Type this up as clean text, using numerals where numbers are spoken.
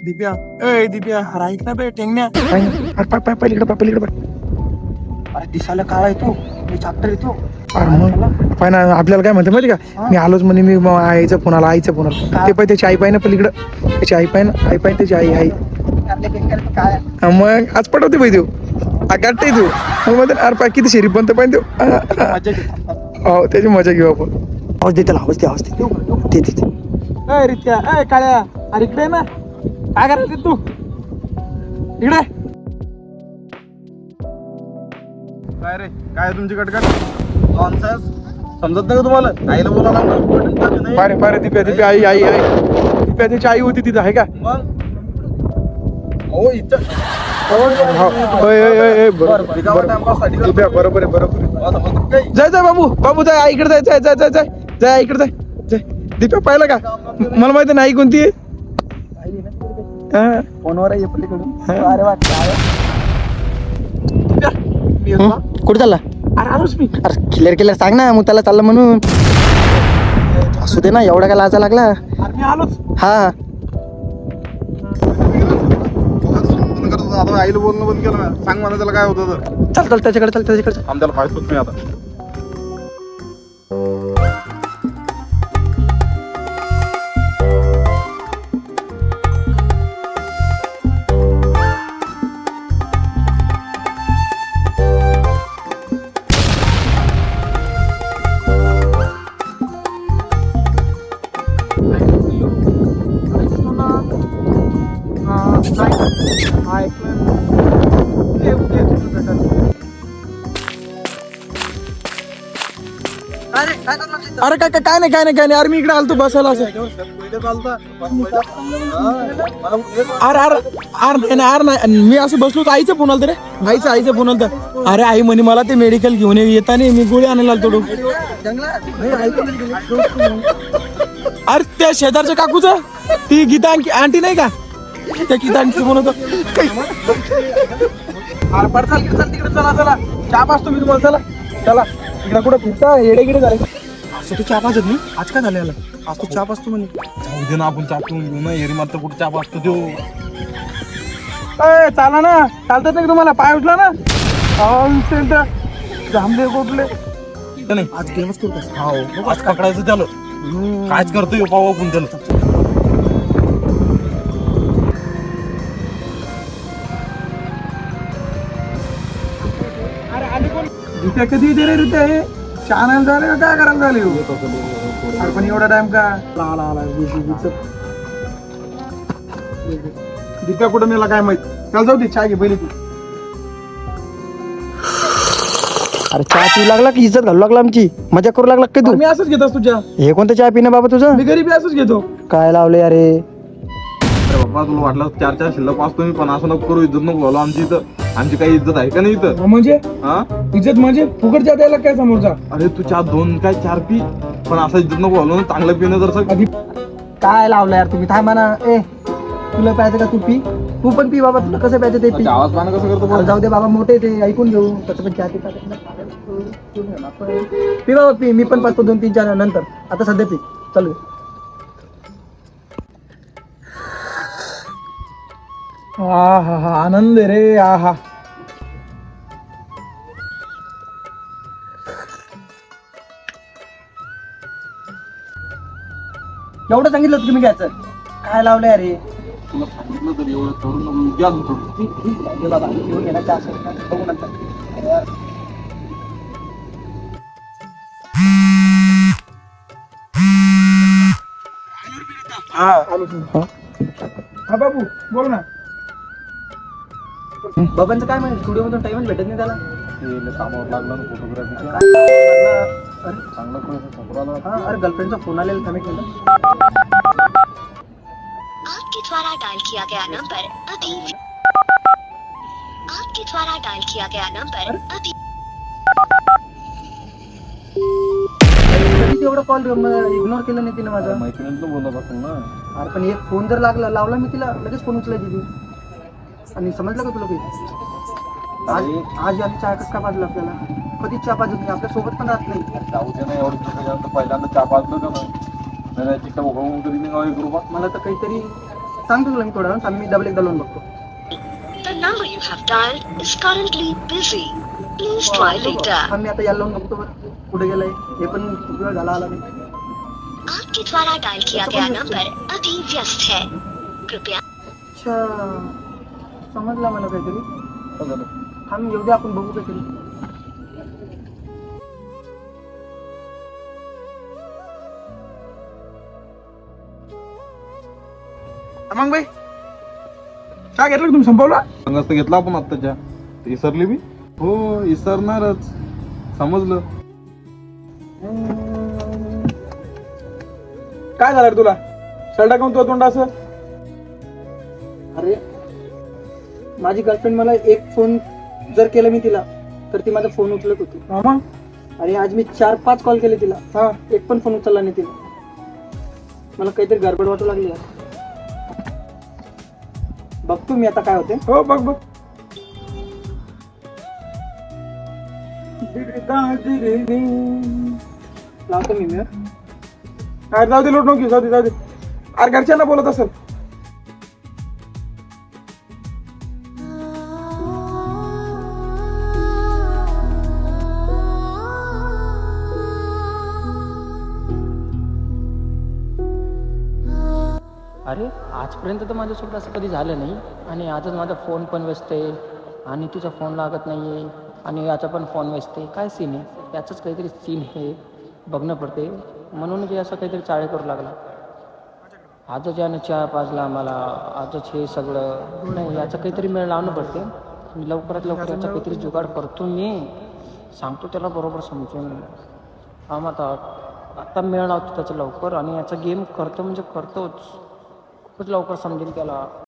दिप्या, ए दिप्या, अरे ऐक ना बे टेंगण्या. पलीकडे अरे दिसायला काळा येतो, मी चाप्टर येतो. अरे मग पाय ना आपल्याला काय म्हणते माहिती का, मी आलोच म्हणे, मी आईचा फोन आला, आईचा फोन आला. ते पाय त्याची आई पाय ना पलीकडं, त्याची आई पाय ना, आई पाय त्याची आई. काय मग आज पटवते पाहिजे देऊ गाठते तू मग म्हणते अरे पाय किती शरीफ बनतं पाहिजे देऊ. मजा घेतो. हो त्याची मजा घेऊ आपण. आवाज दे त्याला, आवाज दे ते. ए रित्या, ए काळ्या, अरे इकडे ये ना. काय करायचं तू इकडे? काय रे, काय तुमची कटकट नॉनसेन्स समजत नाही का तुम्हाला? आईला बोलायला पारे दिप्या आई दिप्या त्याची आई होती तिथं आहे का? मग हो इथं बरोबर आहे. जाय बाबू जाय आईकडे जाय आईकडे जाय. दिप्या पाहिलं का? मला माहिती नाही कोणती आहे. फोनवर आहे पलीकडून. अरे वा काय कुठे चालला? अरे आलोच मी. अरे क्लिअर सांग ना, मग त्याला चाललं म्हणून. असू दे ना, एवढा काय लाजा लागला. अरे मी आलोच. हा आता आईला बोलणं बंद केलं ना. सांग मला त्याला काय होतं तर. चल त्याच्याकडे आमच्याला पाहतोच मी आता. अरे काय नाही अरे मी इकडे आलो तू बसायला असं. अरे नाही मी असं बसलो तर आईचं फोन आलं रे. आईचं फोन आलं. अरे आई म्हणे मला ते मेडिकल घेऊन येताना मी गोळी आणायला आलो. अरे त्या शेजारच्या काकूचं, ती गीता आंटी नाही का, त्या गीता आंटीचं फोन होतं. अरे पडचाल तिकडे चला चहा पाचतो मी तुम्हाला. चला इकडे कुठं फिरता येडे झाले. असं तू चहा पाजत नाही? आज काय झालं याला? आज तू चहा पाजतो म्हणे. जाऊ दे ना, आपण चापून घेऊ ना. एरी मात्र कुठे चाप असतो तो. चाला ना, चालतात नाही तुम्हाला? पाय उठला ना जांभले गोठले. नाही आज गेमच करू का? हो आज पकडायचं त्याला. कायच करतोय पाहू आपण त्याला. दुसऱ्या कधी दे रे रित्या हे चहा झाले का काय करायला झाले? अरे पण एवढा टाइम का? आला दिप्या कुठं नेला काय माहित. चल जाऊ दे, चहा घे पहिले तू. अरे चहा पिऊ लागला की इज्जत घालू लागला आमची? मजा करू लागला का तू? मी असंच घेत असतो चहा. हे कोणतं चहा पिणं बाबा तुझं? मी घरी बी असंच घेतो. काय लावले अरे? अरे बाबा तुला वाटलं चार शिल्लक असतो मी, पण असं नको करू. इज्जत नको बोला आमची इथं. आमची काही इज्जत आहे का नाही इथं? म्हणजे हा इज्जत म्हणजे फुकट चहा द्यायला काय समोरचा? अरे तू चहा दोन काय चार पी, पण असं इज्जत नको बोलू ना. चांगलं पिणं जर काय लावलं यार तुम्ही? थांबा ना. तुला प्यायचं का? तू पी, तू पण पी बाबा. तुला कसं प्यायचं ते पी. आवाज पाहणं कसं करतो अरे जाऊ दे बाबा, मोठे ते ऐकून घेऊ. कसं पण चहा पिता पी बाबा, पी. मी पण पाचतो 2-3 नंतर. आता सध्या पी. चालू. हा आनंद रे. हा एवढं सांगितलं तुम्ही घ्यायचं. काय लावलंय अरे? तुला सांगितलं तर एवढं करून नको. घ्या ना थोडं. बाबा घेऊन गेला चहा सोबत. बघू नंतर. हा बाबू बोल ना. बाबांचं काय माहिती, स्टुडिओ मधून टाइमच भेटत नाही त्याला. कामावर लागला ना फोटोग्राफीचा. अरे चांगला पैसा सापडला. अरे गर्लफ्रेंडचा फोन आलेला थांब एक मिनिट. आपके द्वारा डायल किया गया नंबर अभी एवढा कॉल इग्नोर केलं नाही तिने माझा. मैत्रिणीला बोलत असेल ना. अरे पण एक फोन जर लावला मी तिला, लगेच फोन उचलायची ती. आणि समजलं का तुला काही? आज आम्ही चहा कसं का पाजलं आपल्याला? कधीच चहा पाजत नाही, आपल्या सोबत पण राहत नाही. जाऊ दे ना, एवढं पहिल्यांदा चहा पाजलं का नाही? चिकटा कधी नाही करू बा. मला तर काहीतरी सांगतो तुला मी थोड्या वेळात. मी डबल एकदा लावून बघतो. The number you have dialed is currently busy. Please try later. मी आता याला लावून बघतो बरं कुठे गेलाय. हे पण खूप वेळ झाला आला नाही. आपके द्वारा डायल किया गया नंबर अभी व्यस्त है, कृपया। अच्छा समजला मला काहीतरी. हा मी येऊ दे आपण बघू काहीतरी. मग बाई काय घेतलं का तुम्ही संपवला? संघास तर घेतला आपण आत्ताच्या. इसरली बी हो इसरणारच समजलं. काय झालं रे तुला? शर्टा काऊन तो तोंड असं? अरे माझी गर्लफ्रेंड मला एक फोन जर केला मी तिला तर ती माझा फोन उचलत होती. हा मग आणि आज मी 4-5 कॉल केले तिला. हा एक पण फोन उचलला नाही तिला. मला काहीतरी गडबड वाटू लागली यार. बघतो मी आता काय होते. हो बघ बघ. लावतो मी मेळ. काय जाऊ दे लोट नको जाऊ दे जाऊ दे. अरे घरच्यांना बोलत असेल. अरे आजपर्यंत तर माझ्यासोबत असं कधी झालं नाही. आणि आजच माझा फोन पण व्यस्त आहे आणि तिचा फोन लागत नाही आहे आणि याचा पण फोन व्यस्त आहे. काय सीन आहे? याचंच काहीतरी सीन हे बघणं पडते. म्हणूनच हे असं काहीतरी चाळे करू लागला. आजच यानं चहा पाजला मला. आजच हे सगळं नाही. याचं काहीतरी मेळ लावणं पडते. लवकरात लवकर याचा काहीतरी जुगाड करतो मी. सांगतो त्याला बरोबर समजून. हा मग आता मेळ लावतो त्याचं लवकर. आणि याचा गेम करतो म्हणजे करतोच. खूपच लवकर समजेल त्याला.